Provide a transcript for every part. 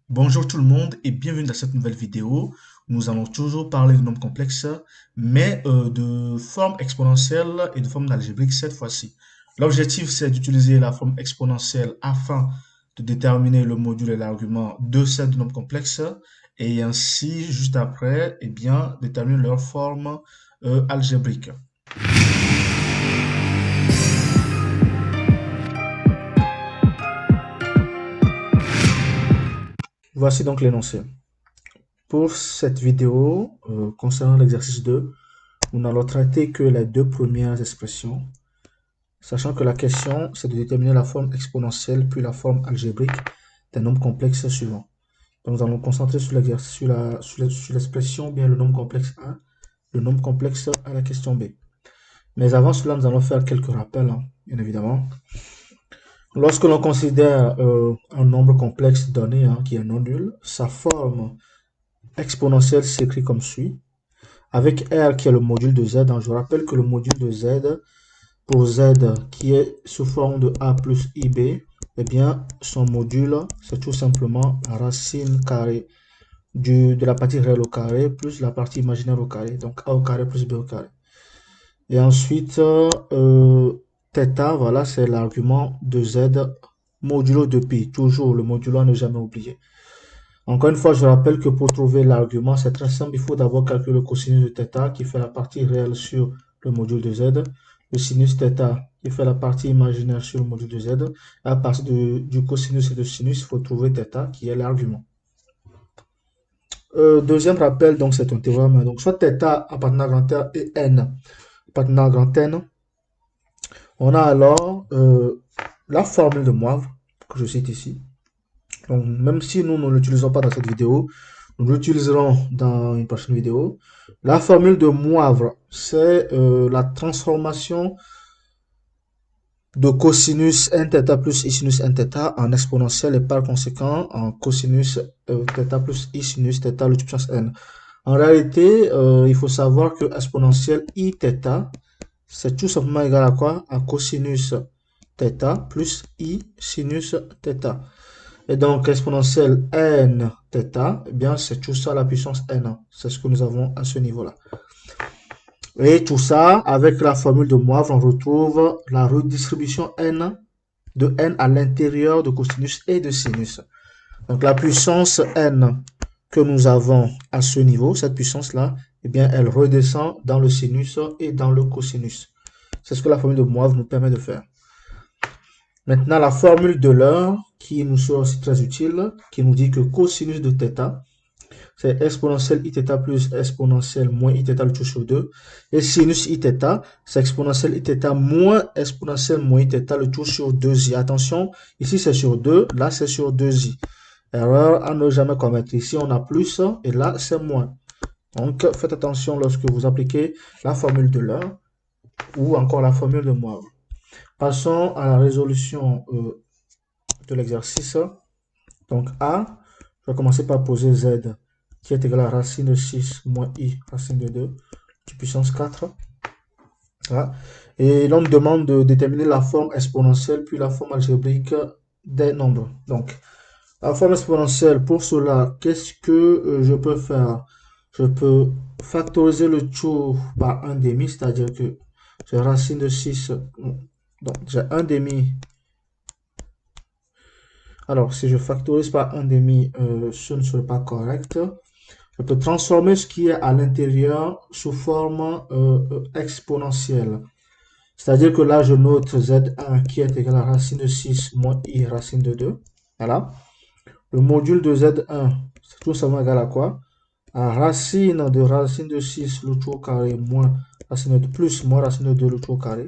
Bonjour tout le monde et bienvenue dans cette nouvelle vidéo. Nous allons toujours parler de nombres complexes, mais de forme exponentielle et de forme algébrique cette fois-ci. L'objectif, c'est d'utiliser la forme exponentielle afin de déterminer le module et l'argument de ces deux nombres complexes et ainsi, juste après, eh bien, déterminer leur forme algébrique. Voici donc l'énoncé. Pour cette vidéo, concernant l'exercice 2, nous n'allons traiter que les deux premières expressions, sachant que la question, c'est de déterminer la forme exponentielle puis la forme algébrique des nombres complexes suivants. Donc, nous allons nous concentrer sur l'exercice, sur l'expression bien le nombre complexe A, le nombre complexe à la question B. Mais avant cela, nous allons faire quelques rappels, hein, bien évidemment. Lorsque l'on considère un nombre complexe donné, hein, qui est non nul, sa forme exponentielle s'écrit comme suit. Avec R qui est le module de Z, hein, je rappelle que le module de Z, pour Z qui est sous forme de A plus IB, eh bien, son module, c'est tout simplement la racine carrée de la partie réelle au carré plus la partie imaginaire au carré. Donc, A au carré plus B au carré. Et ensuite, θ, voilà, c'est l'argument de Z modulo de pi. Toujours, le modulo à ne jamais oublier. Encore une fois, je rappelle que pour trouver l'argument, c'est très simple. Il faut d'abord calculer le cosinus de θ qui fait la partie réelle sur le module de Z. Le sinus θ qui fait la partie imaginaire sur le module de Z. À partir du cosinus et du sinus, il faut trouver θ qui est l'argument. Deuxième rappel, donc c'est un théorème. Donc soit θ appartenant à grand R et n appartenant à grand N. On a alors la formule de Moivre que je cite ici. Donc même si nous ne l'utilisons pas dans cette vidéo, nous l'utiliserons dans une prochaine vidéo. La formule de Moivre, c'est la transformation de cosinus nθ plus i sinus nθ en exponentielle et par conséquent en cosinus θ plus i sinus θ à la puissance n. En réalité, il faut savoir que exponentielle iθ, c'est tout simplement égal à quoi? À cosinus θ plus i sinus θ. Et donc, exponentielle n θ, eh bien, c'est tout ça à la puissance n. C'est ce que nous avons à ce niveau-là. Et tout ça, avec la formule de Moivre, on retrouve la redistribution n de n à l'intérieur de cosinus et de sinus. Donc, la puissance n que nous avons à ce niveau, cette puissance-là, eh bien, elle redescend dans le sinus et dans le cosinus. C'est ce que la formule de Moivre nous permet de faire. Maintenant, la formule de l'heure, qui nous sera aussi très utile, qui nous dit que cosinus de θ, c'est exponentielle iθ plus exponentielle moins iθ le tout sur 2. Et sinus iθ, c'est exponentielle iθ moins exponentielle moins iθ le tout sur 2i. Attention, ici c'est sur 2, là c'est sur 2i. Erreur à ne jamais commettre. Ici on a plus et là c'est moins. Donc faites attention lorsque vous appliquez la formule de l'heure ou encore la formule de Moivre. Passons à la résolution de l'exercice. Donc A, je vais commencer par poser Z qui est égal à racine de 6 moins I racine de 2 puissance 4. Voilà. Et l'on me demande de déterminer la forme exponentielle puis la forme algébrique des nombres. Donc, la forme exponentielle, pour cela, qu'est-ce que je peux faire? Je peux factoriser le tout par 1 demi, c'est-à-dire que j'ai racine de 6, donc j'ai 1 demi. Alors, si je factorise par 1 demi, ce ne serait pas correct. Je peux transformer ce qui est à l'intérieur sous forme exponentielle. C'est-à-dire que là, je note Z1 qui est égal à racine de 6 moins I racine de 2. Voilà. Le module de Z1, c'est tout simplement égal à quoi? À racine de 6 le tout au carré moins racine de 2 plus moins racine de 2 le tout au carré.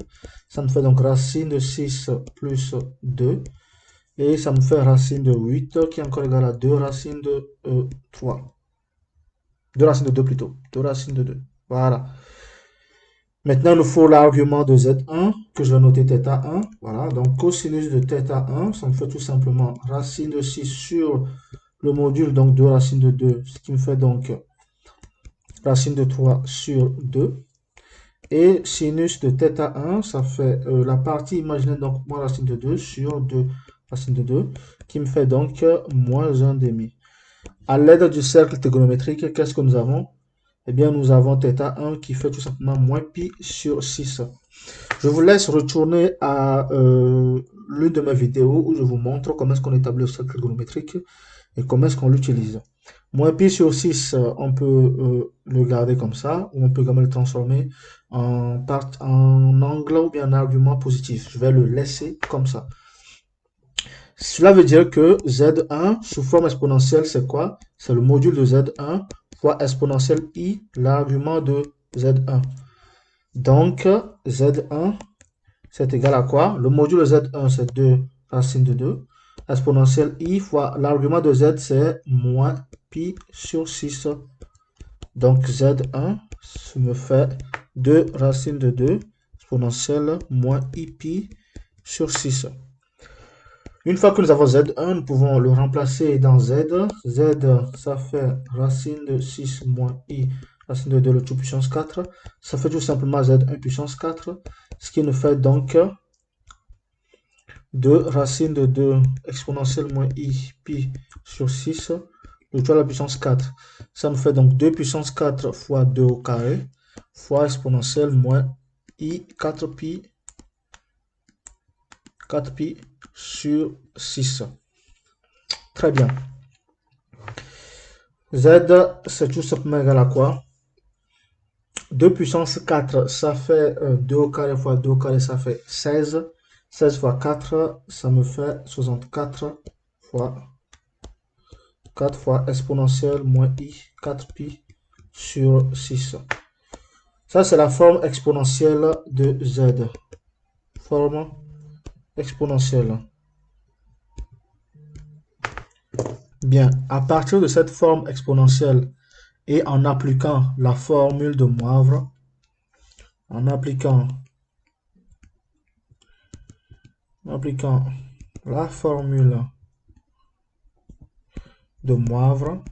Ça me fait donc racine de 6 plus 2. Et ça me fait racine de 8 qui est encore égal à 2 racines de 3. 2 racines de 2 plutôt. 2 racines de 2. Voilà. Maintenant, il nous faut l'argument de Z1 que je vais noter θ1. Voilà. Donc, cosinus de θ1, ça me fait tout simplement racine de 6 sur le module, donc 2 racines de 2, ce qui me fait donc racine de 3 sur 2. Et sinus de θ1, ça fait la partie imaginaire, donc moins racine de 2 sur 2 racine de 2, qui me fait donc moins 1 demi. À l'aide du cercle trigonométrique, qu'est-ce que nous avons? Eh bien, nous avons θ1 qui fait tout simplement moins pi sur 6. Je vous laisse retourner à l'une de mes vidéos où je vous montre comment est-ce qu'on établit le cercle trigonométrique et comment est-ce qu'on l'utilise. Moins pi sur 6, on peut le garder comme ça, ou on peut également le transformer en angle ou bien en argument positif. Je vais le laisser comme ça. Cela veut dire que Z1 sous forme exponentielle, c'est quoi? C'est le module de Z1 fois exponentielle I, l'argument de Z1. Donc, Z1, c'est égal à quoi? Le module de Z1, c'est 2 racine de 2. Exponentielle I fois l'argument de Z, c'est moins pi sur 6. Donc, Z1, ça me fait 2 racine de 2, exponentielle moins I pi sur 6. Une fois que nous avons Z1, nous pouvons le remplacer dans Z. Z, ça fait racine de 6 moins I, racine de 2, le tout puissance 4. Ça fait tout simplement Z1 puissance 4, ce qui nous fait donc 2 racine de 2 exponentielle moins I pi sur 6, le tout à la puissance 4. Ça nous fait donc 2 puissance 4 fois 2 au carré, fois exponentielle moins I 4pi sur 6. Très bien. Z, c'est tout simplement égal à quoi? 2 puissance 4, ça fait 2 au carré fois 2 au carré, ça fait 16. 16 fois 4, ça me fait 64 fois 4 fois exponentielle moins I 4pi sur 6. Ça, c'est la forme exponentielle de Z. Forme exponentielle. Bien, à partir de cette forme exponentielle et en appliquant la formule de Moivre, en appliquant la formule de Moivre,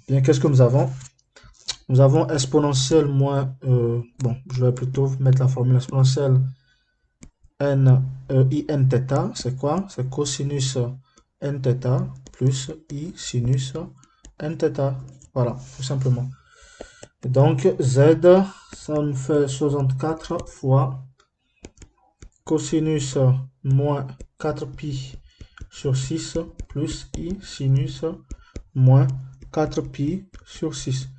bien, qu'est-ce que nous avons? Nous avons exponentielle moins, bon, je vais plutôt mettre la formule exponentielle n, in θ, c'est quoi? C'est cosinus n θ plus i sinus n θ. Voilà, tout simplement. Donc, z, ça nous fait 64 fois cosinus moins 4pi sur 6 plus i sinus moins 4pi sur 6.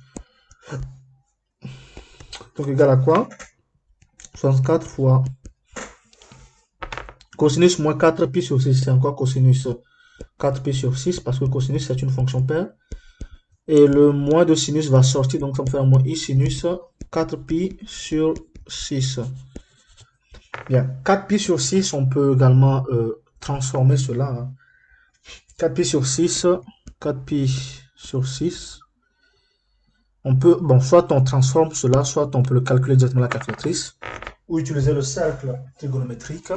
Donc, égal à quoi? 64 fois cosinus moins 4pi sur 6, c'est encore cosinus 4pi sur 6, parce que cosinus, c'est une fonction paire. Et le moins de sinus va sortir, donc ça me fait un moins i sinus 4pi sur 6. Bien, 4pi sur 6, on peut également transformer cela. Hein. 4pi sur 6, 4pi sur 6. On peut, bon, soit on transforme cela, soit on peut le calculer directement à la calculatrice, ou utiliser le cercle trigonométrique.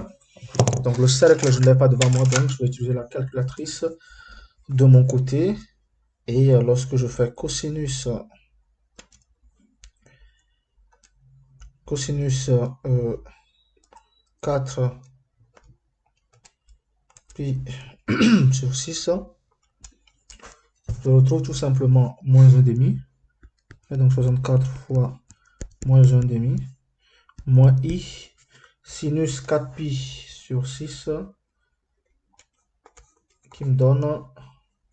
Donc le cercle, je ne l'ai pas devant moi, donc je vais utiliser la calculatrice de mon côté. Et lorsque je fais cosinus 4 pi sur 6, je retrouve tout simplement moins 1,5. Et donc 64 fois moins 1,5 moins i sinus 4pi sur 6 qui me donne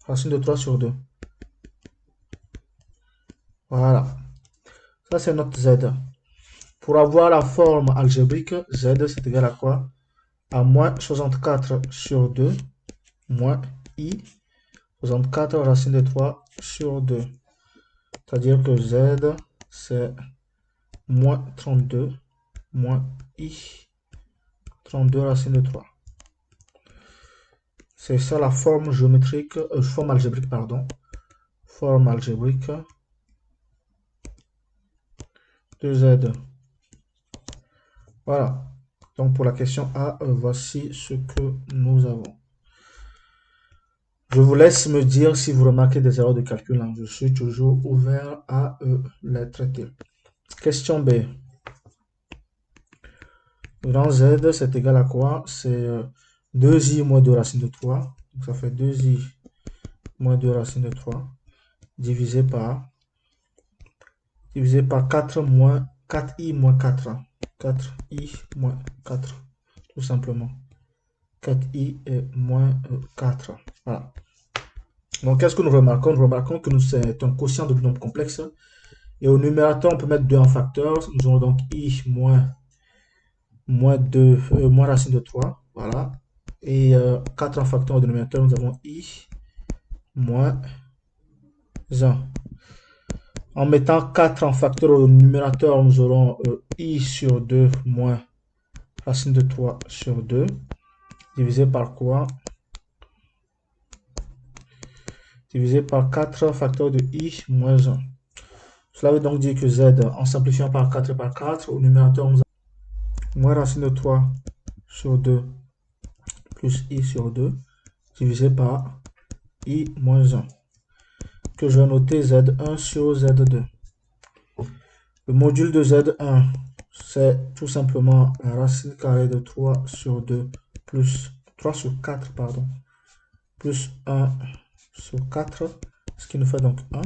racine de 3 sur 2. Voilà. Ça, c'est notre z. Pour avoir la forme algébrique, z, c'est égal à quoi? À moins 64 sur 2 moins i 64 racine de 3 sur 2. C'est-à-dire que z, c'est moins 32 moins i 32 racine de 3. C'est ça la forme géométrique, forme algébrique, pardon. Forme algébrique de z. Voilà. Donc pour la question A, voici ce que nous avons. Je vous laisse me dire si vous remarquez des erreurs de calcul. Hein. Je suis toujours ouvert à les traiter. Question B. Grand Z, c'est égal à quoi? C'est 2i moins 2 racine de 3. Donc ça fait 2i moins 2 racine de 3 divisé par 4 moins 4i moins 4. 4i moins 4, tout simplement. 4i et moins 4. Voilà. Donc, qu'est-ce que nous remarquons? Nous remarquons que c'est un quotient de nombre complexe. Et au numérateur, on peut mettre 2 en facteur. Nous aurons donc i moins 2, moins racine de 3. Voilà. Et 4 en facteur au dénominateur, nous avons i moins 1. En mettant 4 en facteur au numérateur, nous aurons i sur 2 moins racine de 3 sur 2. Divisé par quoi? Divisé par 4 facteur de i moins 1. Cela veut donc dire que z, en simplifiant par 4 et par 4, au numérateur, nous avons moins racine de 3 sur 2 plus i sur 2, divisé par i moins 1, que je vais noter z1 sur z2. Le module de z1, c'est tout simplement la racine carrée de 3 sur 2 plus 3 sur 4, pardon, plus 1 sur 4, ce qui nous fait donc 1.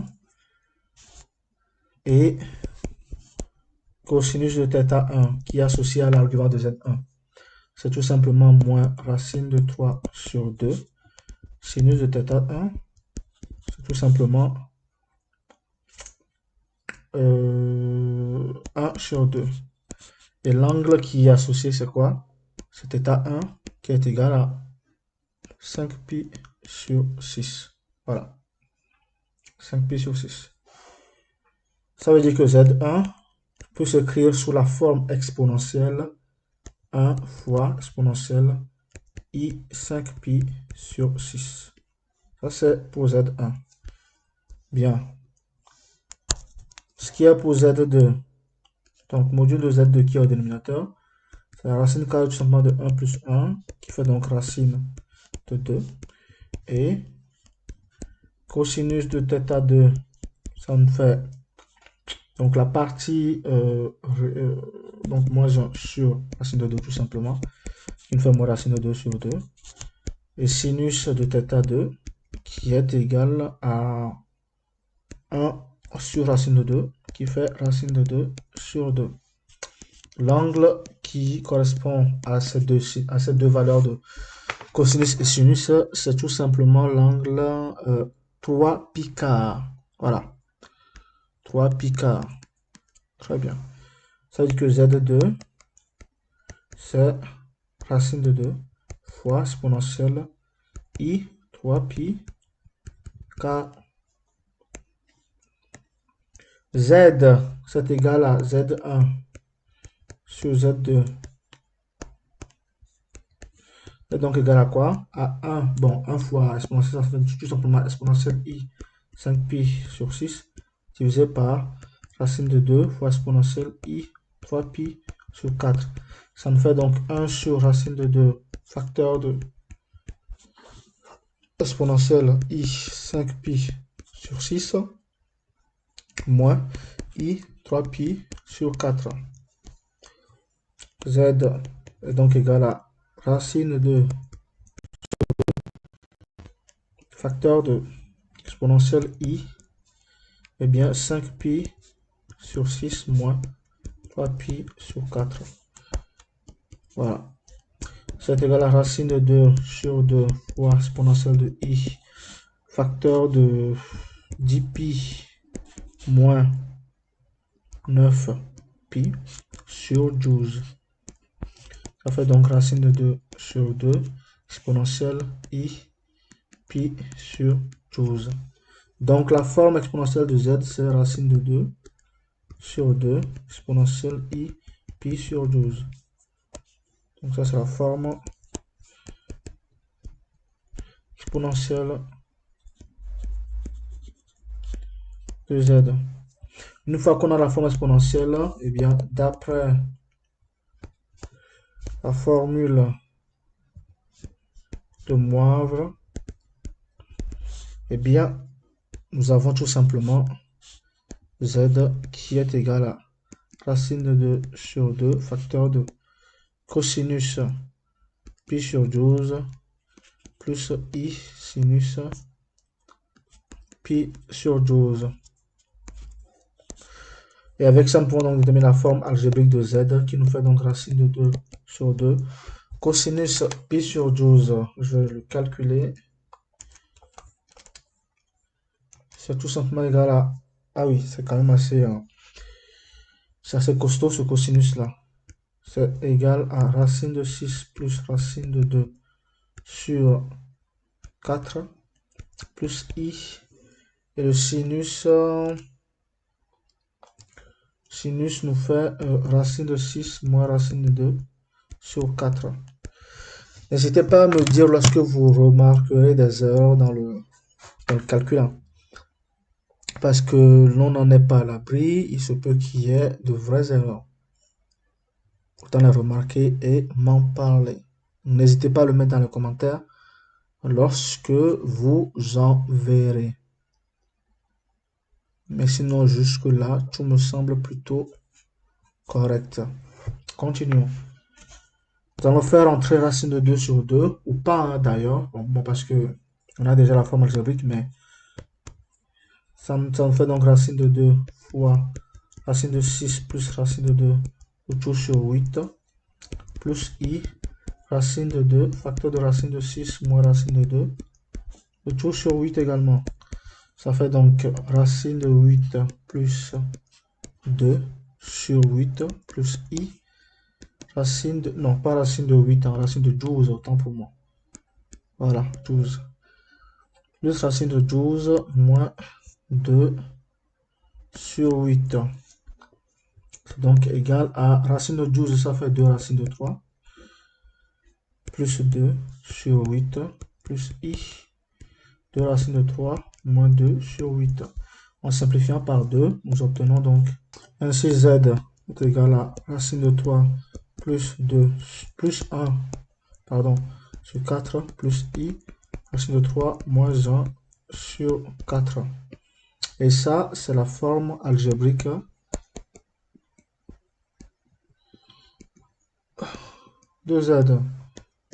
Et cosinus de θ1 qui est associé à l'argument de z1, c'est tout simplement moins racine de 3 sur 2. Sinus de θ1, c'est tout simplement 1 sur 2. Et l'angle qui est associé, c'est quoi? C'est θ1 qui est égal à 5π sur 6. Voilà. 5π sur 6. Ça veut dire que Z1 peut s'écrire sous la forme exponentielle 1 fois exponentielle i 5π sur 6. Ça, c'est pour Z1. Bien. Ce qui est pour Z2. Donc, module de Z2 qui est au dénominateur. C'est la racine carrée tout simplement de 1 plus 1, qui fait donc racine de 2. Et cosinus de θ2, ça nous fait donc la partie donc moins 1 sur racine de 2 tout simplement, qui nous fait moins racine de 2 sur 2. Et sinus de θ2 qui est égal à 1 sur racine de 2, qui fait racine de 2 sur 2. L'angle qui correspond à ces deux valeurs de cosinus et sinus, c'est tout simplement l'angle 3 pi quart. Voilà. 3 pi quart. Très bien. Ça veut dire que Z2, c'est racine de 2 fois exponentielle i 3 pi quart. Z, c'est égal à Z1 sur Z2. C'est donc égal à quoi? À 1. Bon, 1 fois exponentielle, ça fait tout simplement exponentielle i 5π sur 6 divisé par racine de 2 fois exponentielle i 3π sur 4. Ça nous fait donc 1 sur racine de 2 facteur de exponentielle i 5π sur 6 moins i 3π sur 4. Z est donc égal à racine de facteur de exponentielle i, et bien 5π sur 6 moins 3π sur 4. Voilà. C'est égal à racine de 2 sur 2 fois exponentielle de i, facteur de 10π moins 9π sur 12. Ça fait donc racine de 2 sur 2 exponentielle i pi sur 12. Donc la forme exponentielle de z, c'est racine de 2 sur 2 exponentielle i pi sur 12. Donc ça, c'est la forme exponentielle de z. Une fois qu'on a la forme exponentielle, eh bien, d'après la formule de Moivre, eh bien, nous avons tout simplement z qui est égal à racine de 2 sur 2 facteur de cosinus pi sur 12 plus I sinus pi sur 12. Et avec ça, nous pouvons donc déterminer la forme algébrique de Z qui nous fait donc racine de 2 sur 2. Cosinus pi sur 12, je vais le calculer. C'est tout simplement égal à... Ah oui, c'est quand même assez... c'est assez costaud ce cosinus là. C'est égal à racine de 6 plus racine de 2 sur 4 plus I. Et le sinus... sinus nous fait racine de 6 moins racine de 2 sur 4. N'hésitez pas à me dire lorsque vous remarquerez des erreurs dans le calcul. Hein. Parce que l'on n'en est pas à l'abri, il se peut qu'il y ait de vraies erreurs. Autant les remarquer et m'en parler. N'hésitez pas à le mettre dans les commentaires lorsque vous en verrez. Mais sinon, jusque-là, tout me semble plutôt correct. Continuons. Nous allons faire entrer racine de 2 sur 2, ou pas hein, d'ailleurs. Bon, parce que on a déjà la forme algébrique, mais ça me fait donc racine de 2 fois racine de 6 plus racine de 2, tout sur 8, plus I, racine de 2, facteur de racine de 6 moins racine de 2, le tout sur 8 également. Ça fait donc racine de 8 plus 2 sur 8 plus I, racine de... Non, pas racine de 8, hein, racine de 12, autant pour moi. Voilà, 12. Plus racine de 12 moins 2 sur 8. C'est donc égal à racine de 12, ça fait 2 racine de 3. Plus 2 sur 8 plus I. 2 racine de 3 moins 2 sur 8. En simplifiant par 2, nous obtenons donc ainsi Z est égal à racine de 3 plus 2 plus 1 pardon, sur 4 plus I racine de 3 moins 1 sur 4. Et ça, c'est la forme algébrique de Z.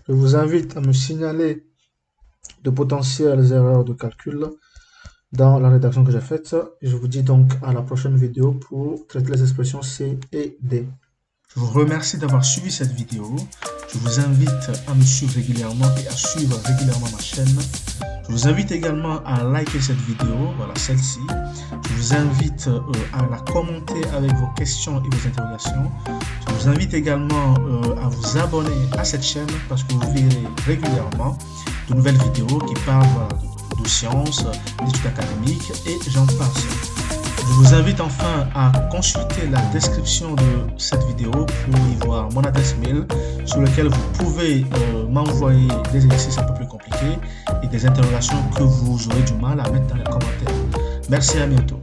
Je vous invite à me signaler de potentielles erreurs de calcul dans la rédaction que j'ai faite. Je vous dis donc à la prochaine vidéo pour traiter les expressions C et D. Je vous remercie d'avoir suivi cette vidéo. Je vous invite à me suivre régulièrement et à suivre régulièrement ma chaîne. Je vous invite également à liker cette vidéo, voilà celle-ci. Je vous invite à la commenter avec vos questions et vos interrogations. Je vous invite également à vous abonner à cette chaîne parce que vous verrez régulièrement de nouvelles vidéos qui parlent voilà, de sciences, d'études académiques et j'en passe. Je vous invite enfin à consulter la description de cette vidéo pour y voir mon adresse mail sur laquelle vous pouvez m'envoyer des exercices un peu plus compliqués et des interrogations que vous aurez du mal à mettre dans les commentaires. Merci, à bientôt.